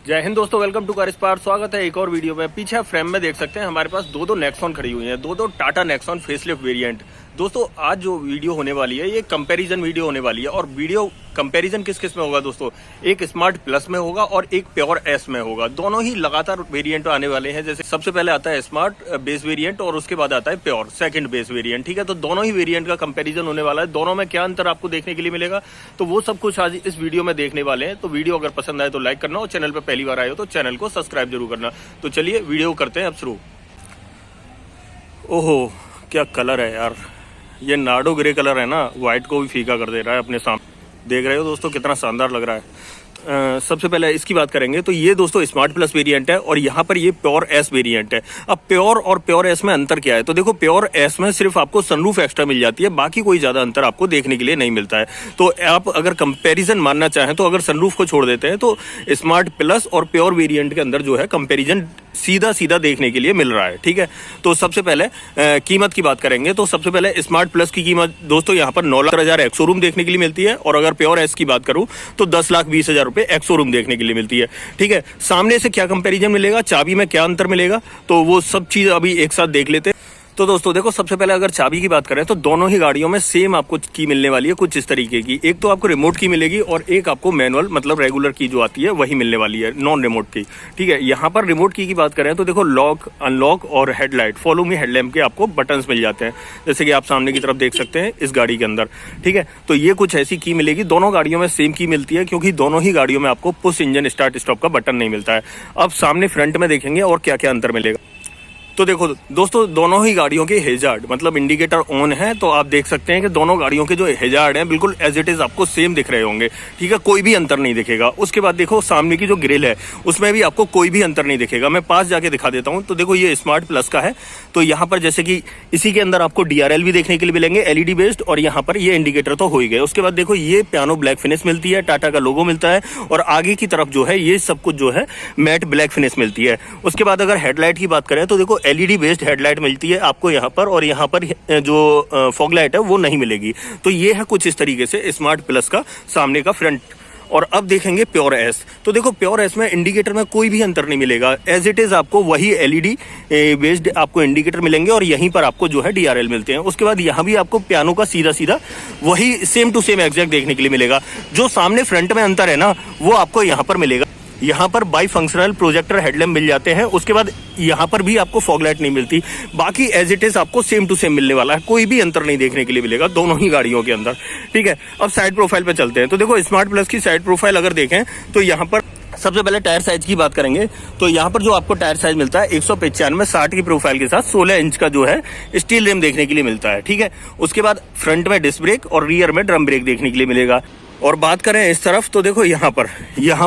जय हिंद दोस्तों, welcome to car spark. स्वागत है एक और वीडियो में। पीछे आप फ्रेम में देख सकते हैं हमारे पास दो नेक्सॉन खड़ी हुई हैं, दो टाटा नेक्सॉन फेसलिफ्ट वेरिएंट। दोस्तों आज जो वीडियो होने वाली है ये कंपैरिजन वीडियो होने वाली है। और वीडियो कंपैरिजन किस किस में होगा दोस्तों? एक स्मार्ट प्लस में होगा और एक प्योर एस में होगा। दोनों ही लगातार वेरिएंट आने वाले हैं। जैसे सबसे पहले आता है स्मार्ट बेस वेरिएंट और उसके बाद आता है प्योर सेकंड बेस वेरिएंट। ठीक है, तो दोनों ही वेरिएंट का कंपैरिजन होने वाला है। दोनों में क्या अंतर आपको देखने के लिए मिलेगा, तो वो सब कुछ आज इस वीडियो में देखने वाले हैं। तो वीडियो अगर पसंद आए तो लाइक करना और चैनल पर पहली बार आए हो तो चैनल को सब्सक्राइब जरूर करना। तो चलिए वीडियो करते हैं अब शुरू। ओहो क्या कलर है यार, ये नार्डो ग्रे कलर है ना, व्हाइट को भी फीका कर दे रहा है अपने सामने। देख रहे हो दोस्तों कितना शानदार लग रहा है। सबसे पहले इसकी बात करेंगे तो ये दोस्तों स्मार्ट प्लस वेरिएंट है और यहाँ पर ये प्योर एस वेरिएंट है। अब प्योर और प्योर एस में अंतर क्या है? तो देखो प्योर एस में सिर्फ आपको सनरूफ एक्स्ट्रा मिल जाती है, बाकी कोई ज्यादा अंतर आपको देखने के लिए नहीं मिलता है। तो आप अगर कंपैरिजन मानना चाहें तो अगर सनरूफ को छोड़ देते हैं तो स्मार्ट प्लस और प्योर वेरिएंट के अंदर जो है कंपेरिजन सीधा सीधा देखने के लिए मिल रहा है। ठीक है, तो सबसे पहले कीमत की बात करेंगे तो सबसे पहले स्मार्ट प्लस की कीमत दोस्तों यहाँ पर 9,00,000 एक्स शोरूम देखने के लिए मिलती है। और अगर प्योर एस की बात करूं तो 10,20,000 रुपए एक्स शोरूम देखने के लिए मिलती है। ठीक है, सामने से क्या कंपैरिजन मिलेगा, चाबी में क्या अंतर मिलेगा, तो वो सब चीज अभी एक साथ देख लेते हैं। तो दोस्तों देखो, सबसे पहले अगर चाबी की बात करें तो दोनों ही गाड़ियों में सेम आपको की मिलने वाली है कुछ इस तरीके की। एक तो आपको रिमोट की मिलेगी और एक आपको मैनुअल मतलब रेगुलर की जो आती है वही मिलने वाली है, नॉन रिमोट की। ठीक है, यहाँ पर रिमोट की बात करें तो देखो लॉक, अनलॉक और हेडलाइट, फॉलो मी हेडलैम्प के आपको बटन्स मिल जाते हैं, जैसे कि आप सामने की तरफ देख सकते हैं इस गाड़ी के अंदर। ठीक है, तो ये कुछ ऐसी की मिलेगी। दोनों गाड़ियों में सेम की मिलती है क्योंकि दोनों ही गाड़ियों में आपको पुश इंजन स्टार्ट स्टॉप का बटन नहीं मिलता है। अब सामने फ्रंट में देखेंगे और क्या क्या अंतर मिलेगा। तो देखो दोस्तों, दोनों ही गाड़ियों के हेजार्ड मतलब इंडिकेटर ऑन है, तो आप देख सकते हैं कि दोनों गाड़ियों के जो हेजार्ड हैं बिल्कुल एज इट इज आपको सेम दिख रहे होंगे। ठीक है, कोई भी अंतर नहीं दिखेगा। उसके बाद देखो सामने की जो ग्रिल है उसमें भी आपको कोई भी अंतर नहीं दिखेगा। मैं पास जाके दिखा देता हूं। तो देखो ये स्मार्ट प्लस का है, तो यहाँ पर जैसे कि इसी के अंदर आपको DRL भी देखने के लिए मिलेंगे एलईडी बेस्ड, और यहाँ पर ये इंडिकेटर तो हो ही गए। उसके बाद देखो ये पियानो ब्लैक फिनिश मिलती है, टाटा का लोगो मिलता है, और आगे की तरफ जो है ये सब कुछ जो है मैट ब्लैक फिनिश मिलती है। उसके बाद अगर हेडलाइट की बात करें तो देखो एलईडी बेस्ड हेडलाइट मिलती है आपको यहाँ पर, और यहाँ पर जो फॉग लाइट है वो नहीं मिलेगी। तो ये है कुछ इस तरीके से स्मार्ट प्लस का सामने का फ्रंट। और अब देखेंगे प्योर एस। तो देखो प्योर एस में इंडिकेटर में कोई भी अंतर नहीं मिलेगा, एज इट इज आपको वही एलईडी बेस्ड आपको इंडिकेटर मिलेंगे और यहीं पर आपको जो है DRL मिलते हैं। उसके बाद यहाँ भी आपको पियानो का सीधा सीधा वही सेम टू सेम एग्जैक्ट देखने के लिए मिलेगा। जो सामने फ्रंट में अंतर है ना वो आपको यहाँ पर मिलेगा। यहाँ पर बाई फंक्शनल प्रोजेक्टर हेडलैम्प मिल जाते हैं। उसके बाद यहाँ पर भी आपको फॉग लाइट नहीं मिलती, बाकी एज इट इज आपको सेम टू सेम मिलने वाला है। कोई भी अंतर नहीं देखने के लिए मिलेगा दोनों ही गाड़ियों के अंदर। ठीक है, अब साइड प्रोफाइल पे चलते हैं। तो देखो स्मार्ट प्लस की साइड प्रोफाइल अगर देखें तो यहाँ पर सबसे पहले टायर साइज की बात करेंगे तो यहाँ पर जो आपको टायर साइज मिलता है 195 60 की प्रोफाइल के साथ 16 इंच का जो है स्टील रिम देखने के लिए मिलता है। ठीक है, उसके बाद फ्रंट में डिस्क ब्रेक और रियर में ड्रम ब्रेक देखने के लिए मिलेगा। और बात करें इस तरफ तो देखो यहाँ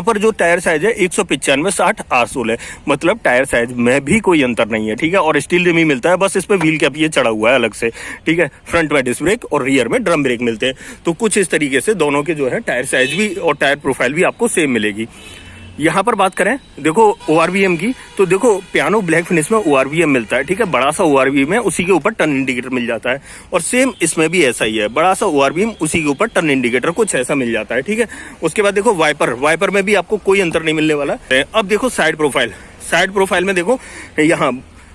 पर जो टायर साइज है 195 60 R16, मतलब टायर साइज में भी कोई अंतर नहीं है। ठीक है, और स्टील रिम ही मिलता है, बस इस पे व्हील कैप ये चढ़ा हुआ है अलग से। ठीक है, फ्रंट में डिस्क ब्रेक और रियर में ड्रम ब्रेक मिलते हैं। तो कुछ इस तरीके से दोनों के जो है टायर साइज भी और टायर प्रोफाइल भी आपको सेम मिलेगी। यहाँ पर बात करें देखो ORVM की, तो देखो पियानो ब्लैक फिनिश में ORVM मिलता है। ठीक है, बड़ा सा ORVM है, उसी के ऊपर टर्न इंडिकेटर मिल जाता है, और सेम इसमें भी ऐसा ही है, बड़ा सा ORVM उसी के ऊपर टर्न इंडिकेटर कुछ ऐसा मिल जाता है। ठीक है, उसके बाद देखो वाइपर में भी आपको कोई अंतर नहीं मिलने वाला। अब देखो साइड प्रोफाइल में देखो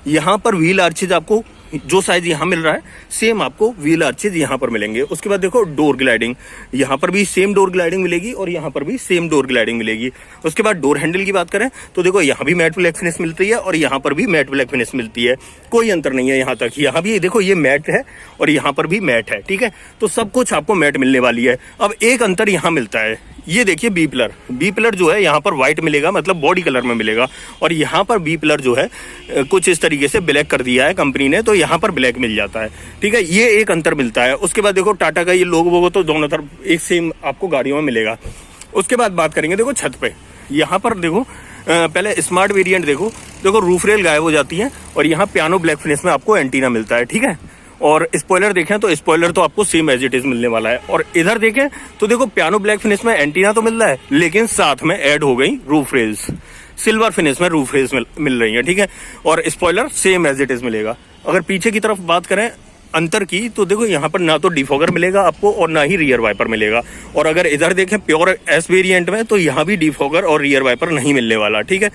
यहाँ पर व्हील आर्चेज आपको जो साइज यहाँ मिल रहा है सेम आपको व्हील आर्चेज यहाँ पर मिलेंगे। उसके बाद देखो डोर ग्लाइडिंग, यहाँ पर भी सेम डोर ग्लाइडिंग मिलेगी और यहाँ पर भी सेम डोर ग्लाइडिंग मिलेगी। उसके बाद डोर हैंडल की बात करें तो देखो यहाँ भी मैट ब्लैक फिनिश मिलती है और यहाँ पर भी मैट ब्लैक फिनिश मिलती है, कोई अंतर नहीं है यहाँ तक। यहाँ भी देखो ये मैट है और यहाँ पर भी मैट है। ठीक है, तो सब कुछ आपको मैट मिलने वाली है। अब एक अंतर यहाँ मिलता है, ये देखिए बी पिलर जो है यहाँ पर व्हाइट मिलेगा, मतलब बॉडी कलर में मिलेगा, और यहाँ पर बी पिलर जो है कुछ इस तरीके से ब्लैक कर दिया है कंपनी ने, तो यहाँ पर ब्लैक मिल जाता है। ठीक है, ये एक अंतर मिलता है। उसके बाद देखो टाटा का ये लोगो तो दोनों तरफ एक सेम आपको गाड़ियों में मिलेगा। उसके बाद बात करेंगे देखो छत पे, यहाँ पर देखो पहले स्मार्ट वेरिएंट देखो रूफ रेल गायब हो जाती है और यहाँ पियानो ब्लैक फिनिश में आपको एंटीना मिलता है। ठीक है, और स्पॉइलर देखें तो स्पॉइलर तो आपको सेम एज इट इज मिलने वाला है। और इधर देखें तो देखो पियानो ब्लैक फिनिश में एंटीना तो मिल रहा है, लेकिन साथ में ऐड हो गई रूफ रेल्स, सिल्वर फिनिश में रूफ रेल्स मिल रही है। ठीक है, और spoiler same as it is मिलेगा। अगर पीछे की तरफ बात करें अंतर की तो देखो यहाँ पर ना तो डिफॉगर मिलेगा आपको और ना ही रियर वाइपर मिलेगा। और अगर इधर देखें प्योर एस वेरिएंट में तो यहाँ भी डिफॉगर और रियर वाइपर नहीं मिलने वाला, ठीक है।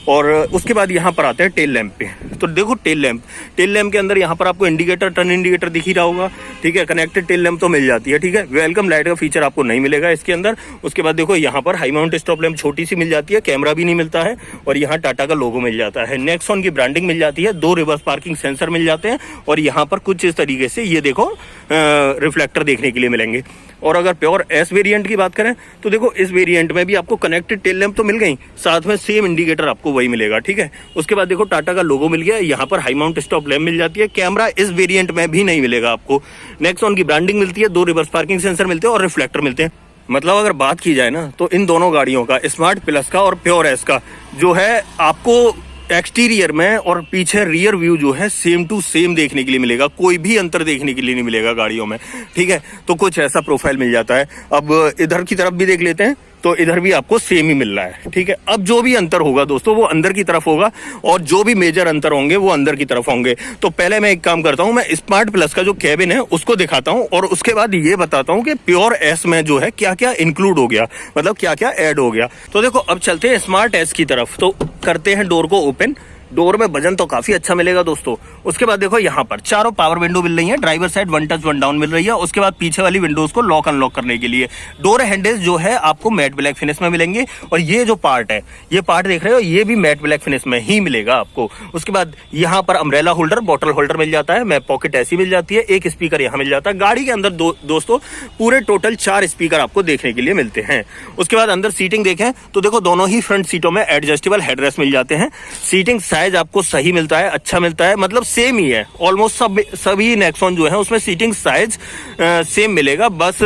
और उसके बाद यहाँ पर आते हैं टेल लैंप पे। तो देखो टेल लैंप के अंदर यहाँ पर आपको इंडिकेटर, टर्न इंडिकेटर दिख ही रहा होगा, ठीक है। कनेक्टेड टेल लैंप तो मिल जाती है, ठीक है। वेलकम लाइट का फीचर आपको नहीं मिलेगा इसके अंदर। उसके बाद देखो यहाँ पर हाई माउंट स्टॉप लैंप छोटी सी मिल जाती है, कैमरा भी नहीं मिलता है और यहाँ टाटा का लोगो मिल जाता है। नेक्सॉन की ब्रांडिंग मिल जाती है, 2 रिवर्स पार्किंग सेंसर मिल जाते हैं और यहाँ पर कुछ इस तरीके से ये देखो रिफ्लेक्टर देखने के लिए मिलेंगे। और अगर प्योर एस वेरिएंट की बात करें तो देखो इस वेरिएंट में भी आपको कनेक्टेड टेल लैंप तो मिल गई, साथ में सेम इंडिकेटर आपको वही मिलेगा, ठीक है। उसके बाद देखो टाटा का लोगो मिल गया, यहाँ पर हाई माउंट स्टॉप लैंप मिल जाती है। कैमरा इस वेरिएंट में भी नहीं मिलेगा आपको। नेक्सॉन की ब्रांडिंग मिलती है, 2 रिवर्स पार्किंग सेंसर मिलते हैं और रिफ्लेक्टर मिलते हैं। मतलब अगर बात की जाए ना तो इन दोनों गाड़ियों का, स्मार्ट प्लस का और प्योर एस का, जो है आपको एक्सटीरियर में और पीछे रियर व्यू जो है सेम टू सेम देखने के लिए मिलेगा, कोई भी अंतर देखने के लिए नहीं मिलेगा गाड़ियों में, ठीक है। तो कुछ ऐसा प्रोफाइल मिल जाता है। अब इधर की तरफ भी देख लेते हैं तो इधर भी आपको सेम ही मिल रहा है, ठीक है। अब जो भी अंतर होगा दोस्तों वो अंदर की तरफ होगा और जो भी मेजर अंतर होंगे वो अंदर की तरफ होंगे। तो पहले मैं एक काम करता हूं, मैं स्मार्ट प्लस का जो कैबिन है उसको दिखाता हूं और उसके बाद ये बताता हूं कि प्योर एस में जो है क्या क्या इंक्लूड हो गया, मतलब क्या क्या ऐड हो गया। तो देखो अब चलते हैं स्मार्ट एस की तरफ। तो करते हैं डोर को ओपन। डोर में वजन तो काफी अच्छा मिलेगा दोस्तों। उसके बाद देखो यहाँ पर चारों पावर विंडो मिल रही है, ड्राइवर साइड 1 टच 1 डाउन मिल रही है। उसके बाद पीछे वाली विंडोज को लॉक अनलॉक करने के लिए डोर हैंडल्स जो है आपको मैट ब्लैक फिनिश में मिलेंगे और ये जो पार्ट है, ये पार्ट देख रहे हो, ये भी मैट ब्लैक फिनिश में ही मिलेगा आपको। उसके बाद यहाँ पर अम्ब्रेला होल्डर, बॉटल होल्डर मिल जाता है, मैप पॉकेट ऐसी मिल जाती है, एक स्पीकर यहाँ मिल जाता है। गाड़ी के अंदर दोस्तों पूरे टोटल 4 स्पीकर आपको देखने के लिए मिलते हैं। उसके बाद अंदर सीटिंग देखें तो देखो दोनों ही फ्रंट सीटों में एडजस्टेबल हेडरेस्ट मिल जाते हैं। सीटिंग साइज आपको सही मिलता है, अच्छा मिलता है, मतलब सेम ही है ऑलमोस्ट सभी नेक्सॉन जो है उसमें सीटिंग साइज सेम मिलेगा। बस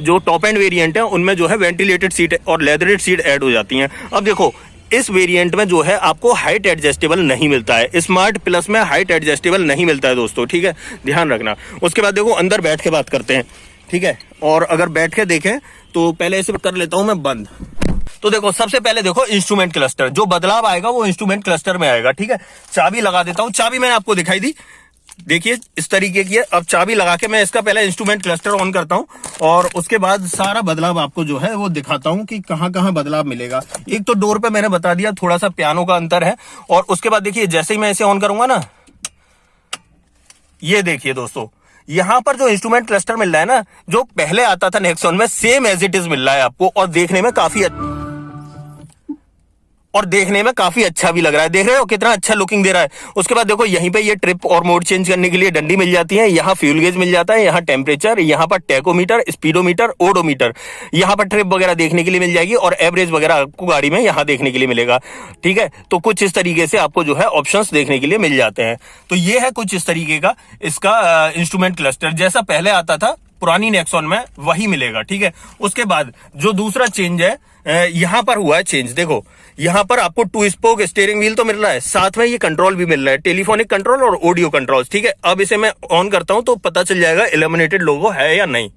जो टॉप एंड वेरिएंट है उनमें जो है वेंटिलेटेड सीट और लेदरेड सीट ऐड हो जाती हैं। अब देखो इस वेरिएंट में जो है आपको हाइट एडजस्टेबल नहीं मिलता है, स्मार्ट प्लस में हाइट एडजस्टेबल नहीं मिलता है दोस्तों, ठीक है, ध्यान रखना। उसके बाद देखो अंदर बैठ के बात करते हैं, ठीक है। और अगर बैठ के देखें तो पहले इसे कर लेता हूं मैं बंद। तो देखो सबसे पहले देखो इंस्ट्रूमेंट क्लस्टर, जो बदलाव आएगा वो इंस्ट्रूमेंट क्लस्टर में आएगा, ठीक है। चाबी लगा देता हूं, चाबी मैंने आपको दिखाई दी, देखिए इस तरीके की है। अब चाबी लगा के मैं इसका पहले इंस्ट्रूमेंट क्लस्टर ऑन करता हूं और उसके बाद सारा बदलाव आपको जो है वो दिखाता हूं कि कहां कहां बदलाव मिलेगा। एक तो डोर पे मैंने बता दिया थोड़ा सा पियानो का अंतर है। और उसके बाद देखिए जैसे ही मैं इसे ऑन करूंगा ना, ये देखिए दोस्तों यहां पर जो इंस्ट्रूमेंट क्लस्टर मिल रहा है ना, जो पहले आता था नेक्सॉन में, सेम एज इट इज मिल रहा है आपको और देखने में काफी अच्छा भी लग रहा है। देख रहे हो कितना अच्छा लुकिंग दे रहा है। उसके बाद देखो यहीं पे ये ट्रिप और मोड चेंज करने के लिए डंडी मिल जाती है, यहाँ फ्यूल गेज मिल जाता है, यहाँ टेम्परेचर, यहाँ पर टैकोमीटर, स्पीडोमीटर, ओडोमीटर, यहाँ पर ट्रिप वगैरह देखने के लिए मिल जाएगी और एवरेज वगैरह आपको गाड़ी में यहाँ देखने के लिए मिलेगा, ठीक है। तो कुछ इस तरीके से आपको जो है ऑप्शंस देखने के लिए मिल जाते हैं। तो ये है कुछ इस तरीके का इसका इंस्ट्रूमेंट क्लस्टर, जैसा पहले आता था पुरानी नेक्सॉन में वही मिलेगा, ठीक है। उसके बाद जो दूसरा चेंज है यहां पर हुआ है चेंज, देखो यहां पर आपको 2 स्पोक स्टीयरिंग व्हील तो मिल रहा है, साथ में ये कंट्रोल भी मिल रहा है, टेलीफोनिक कंट्रोल और ऑडियो कंट्रोल, ठीक है। अब इसे मैं ऑन करता हूं तो पता चल जाएगा इल्यूमिनेटेड लोगो है या नहीं।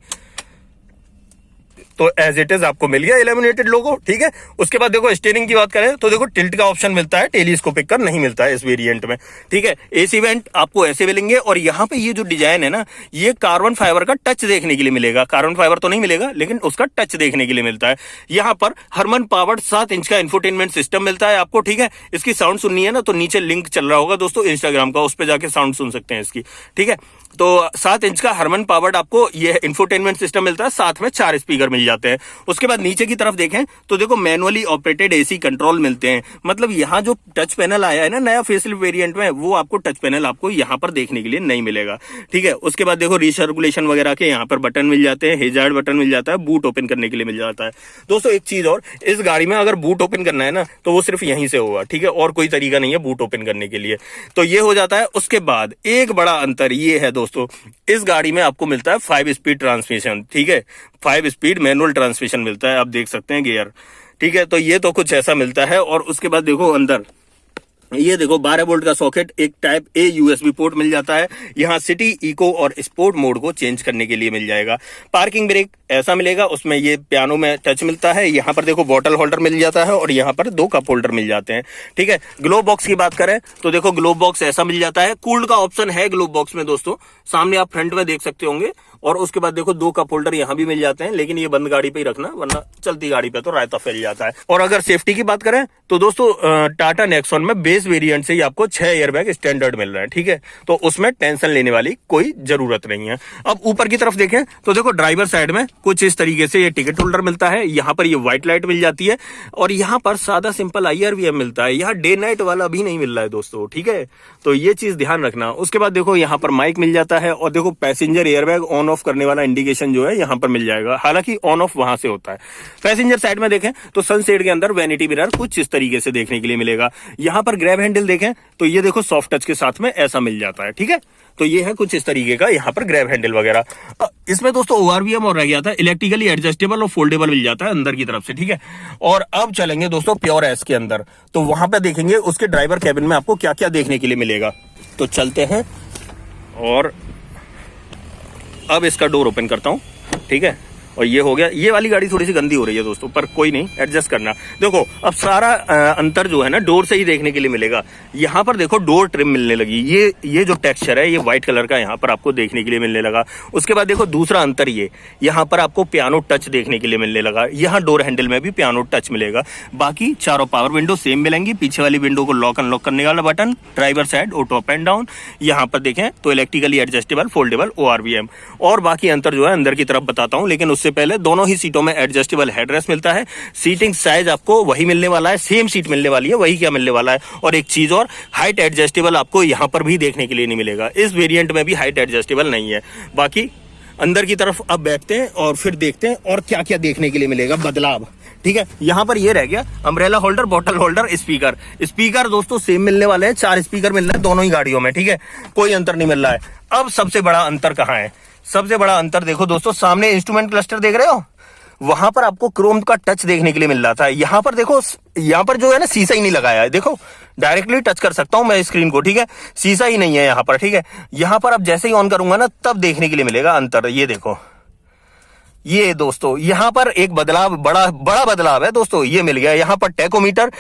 तो एज इट इज आपको मिल गया इल्यूमिनेटेड लोगो, ठीक है। उसके बाद देखो स्टीयरिंग की बात करें तो देखो टिल्ट का ऑप्शन मिलता है, टेलीस्कोपिक का नहीं मिलता है इस वेरिएंट में, ठीक है। एसी वेंट आपको ऐसे मिलेंगे और यहाँ पे ये जो डिजाइन है ना, ये कार्बन फाइबर का टच देखने के लिए मिलेगा। कार्बन फाइबर तो नहीं मिलेगा लेकिन उसका टच देखने के लिए मिलता है। यहाँ पर हरमन पावर्ड 7 इंच का इंफोटेनमेंट सिस्टम मिलता है आपको, ठीक है। इसकी साउंड सुननी है ना तो नीचे लिंक चल रहा होगा दोस्तों इंस्टाग्राम का, उस पर जाके साउंड सुन सकते हैं इसकी, ठीक है। तो 7 इंच का हरमन पावर्ड आपको ये इंफोटेनमेंट सिस्टम मिलता है, साथ में 4 स्पीकर मिल जाते हैं। उसके बाद नीचे की तरफ देखें तो देखो मैनुअली ऑपरेटेड एसी कंट्रोल मिलते हैं। मतलब यहाँ जो टच पैनल आया है ना नया फेसलिफ्ट वेरिएंट में, वो आपको टच पैनल आपको यहाँ पर देखने के लिए नहीं मिलेगा, ठीक है। उसके बाद देखो रिसर्कुलेशन वगैरह के यहाँ पर बटन मिल जाते हैं, हेजार्ड बटन मिल जाता है, बूट ओपन करने के लिए मिल जाता है। दोस्तों एक चीज और, इस गाड़ी में अगर बूट ओपन करना है ना तो वो सिर्फ यहीं से होगा, ठीक है, और कोई तरीका नहीं है बूट ओपन करने के लिए, तो ये हो जाता है। उसके बाद एक बड़ा अंतर ये है दोस्तों, इस गाड़ी में आपको मिलता है 5 स्पीड ट्रांसमिशन, ठीक है, 5 स्पीड मैनुअल ट्रांसमिशन मिलता है, आप देख सकते हैं गियर, ठीक है। तो ये तो कुछ ऐसा मिलता है। और उसके बाद देखो अंदर ये देखो 12 वोल्ट का सॉकेट, एक टाइप ए यूएसबी पोर्ट मिल जाता है। यहाँ सिटी, इको और स्पोर्ट मोड को चेंज करने के लिए मिल जाएगा। पार्किंग ब्रेक ऐसा मिलेगा, उसमें ये पियानो में टच मिलता है। यहाँ पर देखो बॉटल होल्डर मिल जाता है और यहाँ पर 2 कप होल्डर मिल जाते हैं। ठीक है, ग्लोव बॉक्स की बात करें तो देखो ग्लोव बॉक्स ऐसा मिल जाता है। कूल्ड का ऑप्शन है ग्लोव बॉक्स में दोस्तों, सामने आप फ्रंट में देख सकते होंगे। और उसके बाद देखो 2 कप होल्डर यहाँ भी मिल जाते हैं, लेकिन ये बंद गाड़ी पे ही रखना, वरना चलती गाड़ी पे तो रायता फैल जाता है। और अगर सेफ्टी की बात करें तो दोस्तों टाटा नेक्सॉन में बेस वेरिएंट से ही आपको 6 एयरबैग स्टैंडर्ड मिल रहा है। ठीक है, तो उसमें टेंशन लेने वाली कोई जरूरत नहीं है। अब ऊपर की तरफ देखें तो देखो ड्राइवर साइड में कुछ इस तरीके से ये टिकट होल्डर मिलता है। यहाँ पर ये व्हाइट लाइट मिल जाती है और यहाँ पर सादा सिंपल IRVM मिलता है। यहाँ डे नाइट वाला भी नहीं मिल रहा है दोस्तों। ठीक है, तो ये चीज ध्यान रखना। उसके बाद देखो यहाँ पर माइक मिल जाता है और देखो पैसेंजर एयरबैग ऑन ऑफ करने वाला इंडिकेशन जो है यहाँ पर मिल जाएगा, हालांकि ऑन ऑफ वहां से होता है। पैसेंजर साइड में देखें तो सनसेट के अंदर वैनिटी मिरर कुछ इस तरीके से देखने के लिए मिलेगा। यहाँ पर ग्रैब हैंडल देखें तो ये देखो सॉफ्ट टच के साथ में ऐसा मिल जाता है। ठीक है, तो ये है कुछ इस तरीके का यहाँ पर ग्रैब हैंडल वगैरह। इसमें दोस्तों ORVM और रह गया था, इलेक्ट्रिकली एडजस्टेबल और फोल्डेबल मिल जाता है अंदर की तरफ से। ठीक है, और अब चलेंगे दोस्तों प्योर एस के अंदर, तो वहां पे देखेंगे उसके ड्राइवर कैबिन में आपको क्या क्या देखने के लिए मिलेगा। तो चलते हैं और अब इसका डोर ओपन करता हूं। ठीक है, और ये हो गया। ये वाली गाड़ी थोड़ी सी गंदी हो रही है दोस्तों, पर कोई नहीं, एडजस्ट करना। देखो अब सारा अंतर जो है ना डोर से ही देखने के लिए मिलेगा। यहाँ पर देखो डोर ट्रिम मिलने लगी, ये जो टेक्सचर है ये व्हाइट कलर का यहाँ पर आपको देखने के लिए मिलने लगा। उसके बाद देखो दूसरा अंतर, ये यहाँ पर आपको पियानो टच देखने के लिए मिलने लगा। यहाँ डोर हैंडल में भी पियानो टच मिलेगा। बाकी चारों पावर विंडो सेम मिलेंगी। पीछे वाली विंडो को लॉक अनलॉक करने वाला button, driver side auto up and down. यहाँ पर देखें तो इलेक्ट्रिकली एडजस्टेबल, फोल्डेबल, ORVM। और बाकी अंतर जो है अंदर की तरफ बताता हूँ, लेकिन उससे पहले दोनों ही सीटों में एडजस्टेबल हेडरेस्ट मिलता है। सीटिंग साइज आपको वही मिलने वाला है, सेम सीट मिलने वाली है, वही क्या मिलने वाला है। और एक चीज और, हाइट एडजस्टेबल आपको यहाँ पर भी देखने के लिए नहीं मिलेगा। इस वेरिएंट में भी हाइट एडजस्टेबल नहीं है। बाकी अंदर की तरफ अब बैठते हैं और फिर देखते हैं और क्या क्या देखने के लिए मिलेगा बदलाव। ठीक है, यहाँ पर ये रह गया umbrella holder, bottle holder, speaker दोस्तों सेम मिलने वाले हैं। 4 स्पीकर मिल रहे हैं दोनों ही गाड़ियों में। ठीक है, कोई अंतर नहीं मिल रहा है। अब सबसे बड़ा अंतर कहाँ है? सबसे बड़ा अंतर देखो दोस्तों, सामने इंस्ट्रूमेंट क्लस्टर देख रहे हो, वहां पर आपको क्रोम का टच देखने के लिए मिल रहा था। यहाँ पर देखो, यहाँ पर जो है ना शीशा ही नहीं लगाया है। देखो डायरेक्टली टच कर सकता हूं मैं स्क्रीन को। ठीक है, शीशा ही नहीं है यहाँ पर। ठीक है, यहाँ पर अब जैसे ही ऑन करूंगा ना तब देखने के लिए मिलेगा अंतर। ये देखो, ये दोस्तों यहाँ पर एक बदलाव, बड़ा बदलाव है दोस्तों, ये मिल गया। यहाँ पर टैकोमीटर,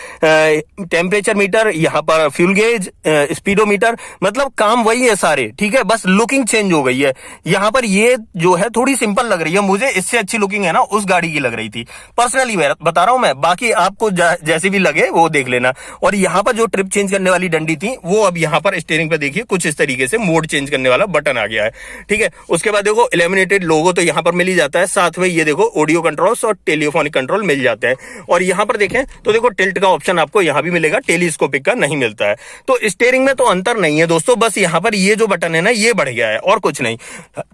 टेम्परेचर मीटर, यहाँ पर फ्यूल गेज, स्पीडोमीटर, मतलब काम वही है सारे। ठीक है, बस लुकिंग चेंज हो गई है। यहाँ पर ये जो है थोड़ी सिंपल लग रही है, मुझे इससे अच्छी लुकिंग है ना उस गाड़ी की लग रही थी, पर्सनली बता रहा हूं मैं। बाकी आपको जैसी भी लगे वो देख लेना। और यहाँ पर जो ट्रिप चेंज करने वाली डंडी थी वो अब यहाँ पर स्टीयरिंग पे देखिए कुछ इस तरीके से मोड चेंज करने वाला बटन आ गया है। ठीक है, उसके बाद देखो इलेमिनेटेड लोगो तो यहाँ पर मिल ही जाता है, साथ में ये देखो ऑडियो कंट्रोल्स और टेलीफोनिक कंट्रोल मिल जाते हैं। और यहाँ पर देखें तो देखो टिल्ट का ऑप्शन आपको यहाँ भी मिलेगा, टेलीस्कोपिक का नहीं मिलता है। तो स्टीयरिंग में तो अंतर नहीं है दोस्तों, बस यहाँ पर ये जो बटन है ना ये बढ़ गया है और कुछ नहीं।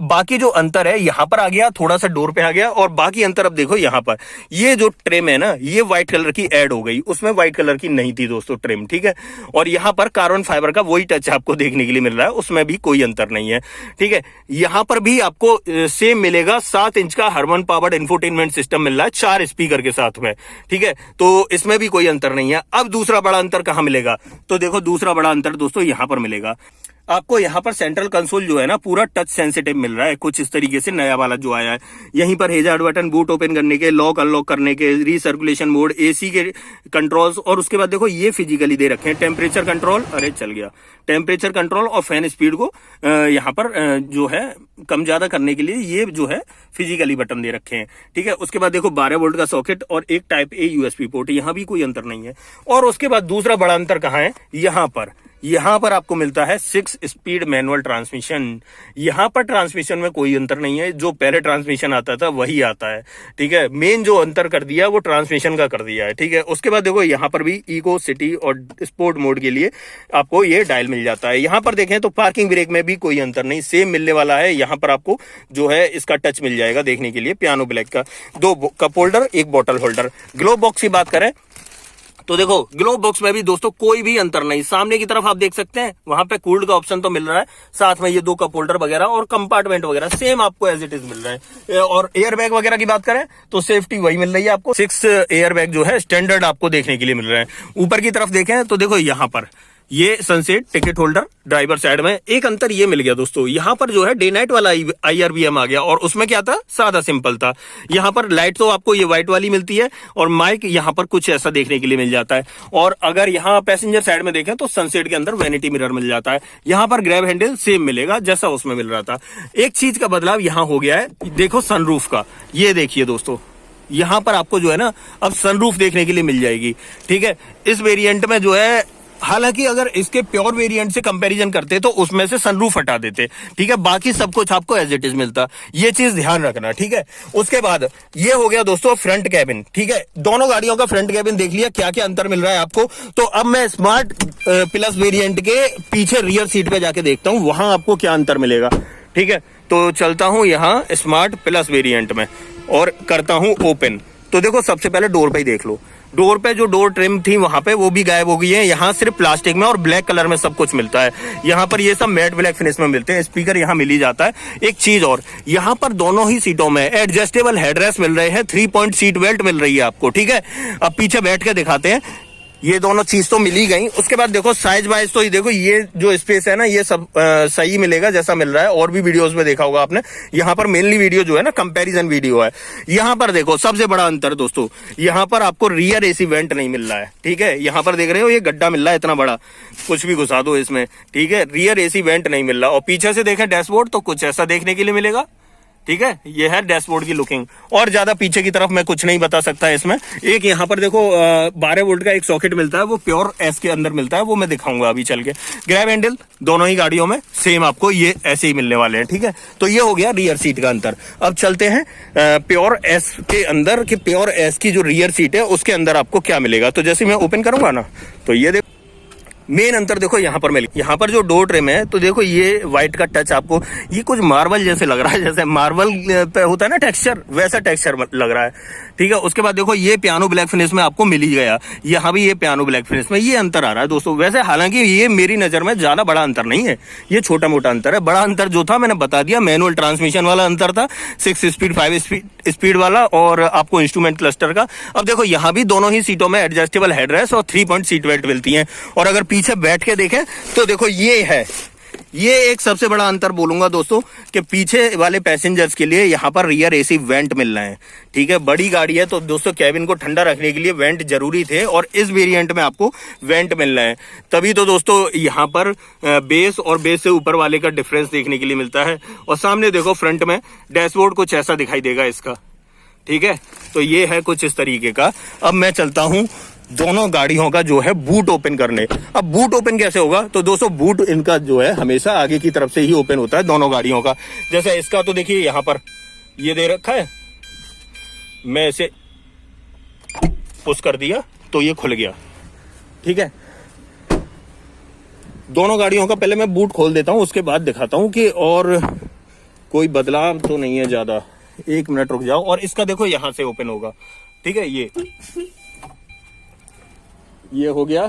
बाकी जो अंतर है यहाँ पर आ गया, थोड़ा सा डोर पे आ गया। और बाकी अंतर अब देखो यहाँ पर ये जो ट्रिम है ना ये व्हाइट कलर की ऐड हो गई, उसमें व्हाइट कलर की नहीं थी दोस्तों ट्रिम। ठीक है, और यहाँ पर कार्बन फाइबर का वही टच आपको देखने के लिए मिल रहा है, उसमें भी कोई अंतर नहीं है। ठीक है, यहाँ पर भी आपको सेम मिलेगा। 7 इंच का हर्मन पावर्ड इंफोटेनमेंट सिस्टम मिल रहा है 4 स्पीकर के साथ में। ठीक है, तो इसमें भी कोई अंतर नहीं है। अब दूसरा बड़ा अंतर कहां मिलेगा? तो देखो दूसरा बड़ा अंतर दोस्तों यहां पर मिलेगा आपको। यहाँ पर सेंट्रल कंसोल जो है ना पूरा टच सेंसिटिव मिल रहा है, कुछ इस तरीके से नया वाला जो आया है। यहीं पर हेजार्ड बटन, बूट ओपन करने के, लॉक अनलॉक करने के, रीसर्कुलेशन मोड, AC के कंट्रोल्स। और उसके बाद देखो ये फिजिकली दे रखे हैं टेम्परेचर कंट्रोल, अरे चल गया, टेम्परेचर कंट्रोल और फैन स्पीड को यहाँ पर जो है कम ज्यादा करने के लिए ये जो है फिजिकली बटन दे रखे हैं। ठीक है, उसके बाद देखो 12 वोल्ट का सॉकेट और एक टाइप ए USB पोर्ट, यहाँ भी कोई अंतर नहीं है। और उसके बाद दूसरा बड़ा अंतर कहाँ है? यहाँ पर आपको मिलता है 6 स्पीड मैनुअल ट्रांसमिशन। यहाँ पर ट्रांसमिशन में कोई अंतर नहीं है, जो पहले ट्रांसमिशन आता था वही आता है। ठीक है, मेन जो अंतर कर दिया वो ट्रांसमिशन का कर दिया है। ठीक है, उसके बाद देखो यहाँ पर भी इको, सिटी और स्पोर्ट मोड के लिए आपको ये डायल मिल जाता है। यहाँ पर देखें तो पार्किंग ब्रेक में भी कोई अंतर नहीं, सेम मिलने वाला है। यहाँ पर आपको जो है इसका टच मिल जाएगा देखने के लिए, पियानो ब्लैक का। 2 cup holder, 1 bottle holder. Glove box की बात करें तो देखो ग्लोव बॉक्स में भी दोस्तों कोई भी अंतर नहीं, सामने की तरफ आप देख सकते हैं वहां पे कूल्ड का ऑप्शन तो मिल रहा है, साथ में ये 2 कप होल्डर वगैरह और कंपार्टमेंट वगैरह सेम आपको एज इट इज मिल रहा है। और एयर बैग वगैरह की बात करें तो सेफ्टी वही मिल रही है आपको, 6 एयर बैग जो है स्टैंडर्ड आपको देखने के लिए मिल रहे हैं। ऊपर की तरफ देखें तो देखो यहाँ पर ये sunset ticket holder driver side में, एक अंतर ये मिल गया दोस्तों, यहाँ पर जो है डे नाइट वाला IRBM आ गया और उसमें क्या था, सादा सिंपल था। यहाँ पर लाइट तो आपको ये व्हाइट वाली मिलती है और माइक यहाँ पर कुछ ऐसा देखने के लिए मिल जाता है। और अगर यहाँ पैसेंजर साइड में देखें तो सनसेट के अंदर वैनिटी मिरर मिल जाता है। यहाँ पर ग्रैब हैंडल सेम मिलेगा जैसा उसमें मिल रहा था। एक चीज का बदलाव यहाँ हो गया है, देखो सनरूफ का, ये देखिए दोस्तों यहाँ पर आपको जो है ना अब सनरूफ देखने के लिए मिल जाएगी। ठीक है, इस वेरिएंट में जो है, हालांकि अगर इसके प्योर वेरिएंट से कंपैरिजन करते तो उसमें से सनरूफ हटा देते। ठीक है, बाकी सब कुछ आपको एज इट इज मिलता, ये चीज ध्यान रखना। ठीक है, उसके बाद ये हो गया दोस्तों फ्रंट कैबिन। ठीक है, दोनों गाड़ियों का फ्रंट कैबिन देख लिया, क्या क्या अंतर मिल रहा है आपको। तो अब मैं स्मार्ट प्लस वेरिएंट के पीछे रियर सीट पे जाके देखता हूं वहां आपको क्या अंतर मिलेगा। ठीक है, तो चलता हूं यहां स्मार्ट प्लस वेरिएंट में और करता हूं ओपन। तो देखो सबसे पहले डोर पे ही देख लो, डोर पे जो डोर ट्रिम थी वहां पे वो भी गायब हो गई है। यहाँ सिर्फ प्लास्टिक में और ब्लैक कलर में सब कुछ मिलता है। यहाँ पर ये सब मैट ब्लैक फिनिश में मिलते हैं। स्पीकर यहाँ मिल ही जाता है। एक चीज और, यहाँ पर दोनों ही सीटों में एडजस्टेबल हेडरेस्ट मिल रहे हैं, 3 पॉइंट सीट बेल्ट मिल रही है आपको। ठीक है, अब पीछे बैठ के दिखाते हैं, ये दोनों चीज तो मिल ही गई। उसके बाद देखो साइज वाइज तो ये देखो, ये जो स्पेस है ना ये सब सही मिलेगा जैसा मिल रहा है, और भी वीडियोस में देखा होगा आपने। यहाँ पर मेनली वीडियो जो है ना कंपैरिजन वीडियो है। यहाँ पर देखो सबसे बड़ा अंतर दोस्तों, यहाँ पर आपको रियर AC वेंट नहीं मिल रहा है। ठीक है, यहाँ पर देख रहे हो ये गड्ढा मिल रहा है इतना बड़ा, कुछ भी घुसा दो इसमें। ठीक है, रियर AC वेंट नहीं मिल रहा। और पीछे से देखें डैशबोर्ड तो कुछ ऐसा देखने के लिए मिलेगा। ठीक है, ये है डैशबोर्ड की लुकिंग, और ज्यादा पीछे की तरफ मैं कुछ नहीं बता सकता है इसमें। एक यहाँ पर देखो 12 वोल्ट का एक सॉकेट मिलता है, वो प्योर एस के अंदर मिलता है, वो मैं दिखाऊंगा अभी चल के। ग्रैब हैंडल दोनों ही गाड़ियों में सेम आपको ये ऐसे ही मिलने वाले हैं। ठीक है, तो ये हो गया रियर सीट का अंतर। अब चलते हैं प्योर एस के अंदर कि प्योर एस की जो रियर सीट है उसके अंदर आपको क्या मिलेगा। तो जैसे मैं ओपन करूंगा ना तो ये देखो मेन अंतर देखो यहाँ पर मिल, यहाँ पर जो डोर ट्रिम है तो देखो ये व्हाइट का टच आपको, ये कुछ मार्बल जैसे लग रहा है, जैसे मार्बल पे होता है ना टेक्सचर, वैसा टेक्सचर लग रहा है। ठीक है, उसके बाद देखो ये पियानो ब्लैक फिनिश में आपको मिल ही गया, यहाँ भी ये पियानो ब्लैक फिनिश में, ये अंतर आ रहा है दोस्तों। वैसे हालांकि ये मेरी नजर में ज्यादा बड़ा अंतर नहीं है, ये छोटा मोटा अंतर है। बड़ा अंतर जो था मैंने बता दिया, मैनुअल ट्रांसमिशन वाला अंतर था, 6 स्पीड 5 स्पीड वाला, और आपको इंस्ट्रूमेंट क्लस्टर का। अब देखो यहाँ भी दोनों ही सीटों में एडजस्टेबल हेडरेस्ट और 3 पॉइंट सीट बेल्ट मिलती है। और अगर पीछे बैठ के देखें तो देखो ये है, ये एक सबसे बड़ा अंतर बोलूंगा दोस्तों कि पीछे वाले पैसेंजर्स के लिए यहाँ पर रियर AC वेंट मिल रहे हैं। ठीक है, बड़ी गाड़ी है तो दोस्तों कैबिन को ठंडा रखने के लिए वेंट जरूरी थे, और इस वेरिएंट में आपको वेंट मिल रहे हैं। तभी तो दोस्तों यहाँ पर बेस और बेस से ऊपर वाले का डिफरेंस देखने के लिए मिलता है। और सामने देखो फ्रंट में डैशबोर्ड कुछ ऐसा दिखाई देगा इसका। ठीक है, तो ये है कुछ इस तरीके का। अब मैं चलता हूँ दोनों गाड़ियों का जो है बूट ओपन करने। अब बूट ओपन कैसे होगा, तो दोस्तों बूट इनका जो है हमेशा आगे की तरफ से ही ओपन होता है दोनों गाड़ियों का। जैसे इसका तो देखिए यहाँ पर ये दे रखा है, मैं इसे पुश कर दिया तो ये खुल गया। ठीक है, दोनों गाड़ियों का पहले मैं बूट खोल देता हूं, उसके बाद दिखाता हूं कि और कोई बदलाव तो नहीं है ज्यादा। 1 मिनट रुक जाओ। और इसका देखो यहां से ओपन होगा। ठीक है, ये हो गया,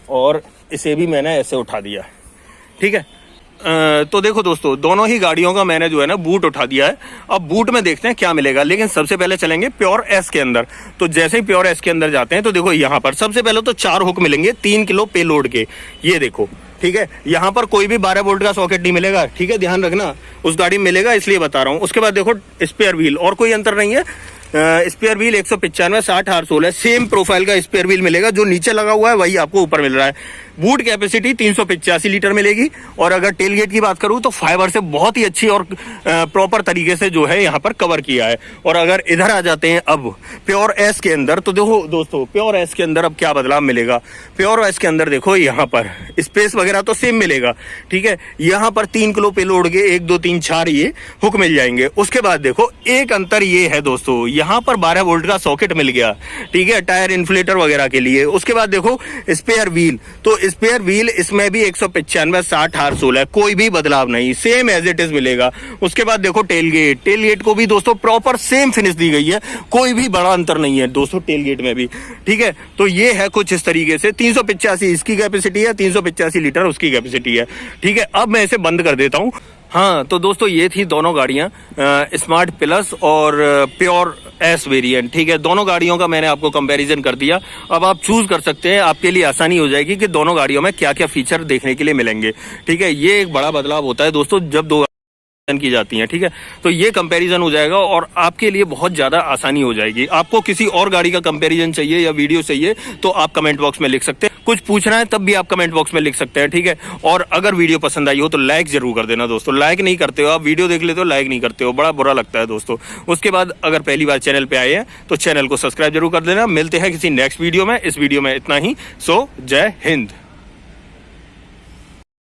और इसे भी मैंने ऐसे उठा दिया। ठीक है, तो देखो दोस्तों दोनों ही गाड़ियों का मैंने जो है ना बूट उठा दिया है। अब बूट में देखते हैं क्या मिलेगा, लेकिन सबसे पहले चलेंगे प्योर एस के अंदर। तो जैसे ही प्योर एस के अंदर जाते हैं तो देखो यहाँ पर सबसे पहले तो 4 हुक मिलेंगे 3 किलो पे लोड के, ये देखो। ठीक है, यहाँ पर कोई भी 12 वोल्ट का सॉकेट नहीं मिलेगा। ठीक है, ध्यान रखना, उस गाड़ी में मिलेगा इसलिए बता रहा हूँ। उसके बाद देखो स्पेयर व्हील, और कोई अंतर नहीं है। Spare wheel 195 60 R16 same profile का स्पेयर व्हील मिलेगा, जो नीचे लगा हुआ है वही आपको ऊपर मिल रहा है। बूट कैपेसिटी 385 लीटर मिलेगी। और अगर टेल गेट की बात करूं तो फाइबर से बहुत ही अच्छी और प्रॉपर तरीके से जो है यहाँ पर कवर किया है। और अगर इधर आ जाते हैं अब प्योर एस के अंदर, तो देखो दोस्तों प्योर एस के अंदर अब क्या बदलाव मिलेगा। प्योर एस के अंदर देखो यहाँ पर स्पेस वगैरह तो सेम मिलेगा। ठीक है, यहाँ पर 3 किलो पे लोड के 1 2 3 4 ये हुक मिल जाएंगे। उसके बाद देखो एक अंतर ये है दोस्तों, यहाँ पर 12 वोल्ट का सॉकेट मिल गया। ठीक है, टायर इन्फ्लेटर वगैरह के लिए। उसके बाद देखो स्पेयर व्हील, तो स्पेयर व्हील इसमें भी 195 60 R16 है, कोई भी बदलाव नहीं, सेम एज इट इज मिलेगा। उसके बाद देखो टेल गेट को भी दोस्तों प्रॉपर सेम फिनिश दी गई है, कोई भी बड़ा अंतर नहीं है दोस्तों टेल गेट में भी, ठीक है। तो ये है कुछ इस तरीके से, 385 इसकी कैपेसिटी है, 385 लीटर उसकी कैपेसिटी है, ठीक है। अब मैं इसे बंद कर देता हूं। हाँ तो दोस्तों ये थी दोनों गाड़ियां, स्मार्ट प्लस और प्योर एस वेरिएंट, ठीक है। दोनों गाड़ियों का मैंने आपको कंपैरिजन कर दिया। अब आप चूज कर सकते हैं, आपके लिए आसानी हो जाएगी कि दोनों गाड़ियों में क्या क्या फीचर देखने के लिए मिलेंगे, ठीक है। ये एक बड़ा बदलाव होता है दोस्तों जब दो की जाती हैं, ठीक है। तो ये कंपैरिजन हो जाएगा और आपके लिए बहुत ज्यादा आसानी हो जाएगी। आपको किसी और गाड़ी का कंपैरिजन चाहिए या वीडियो चाहिए तो आप कमेंट बॉक्स में लिख सकते हैं, कुछ पूछना है तब भी आप कमेंट बॉक्स में लिख सकते हैं, ठीक है। और अगर वीडियो पसंद आई हो तो लाइक जरूर कर देना दोस्तों। लाइक नहीं करते हो आप, वीडियो देख लेते हो लाइक नहीं करते हो, बड़ा बुरा लगता है दोस्तों। उसके बाद अगर पहली बार चैनल पे आए हैं तो चैनल को सब्सक्राइब जरूर कर देना। मिलते हैं किसी नेक्स्ट वीडियो में, इस वीडियो में इतना ही। सो जय हिंद।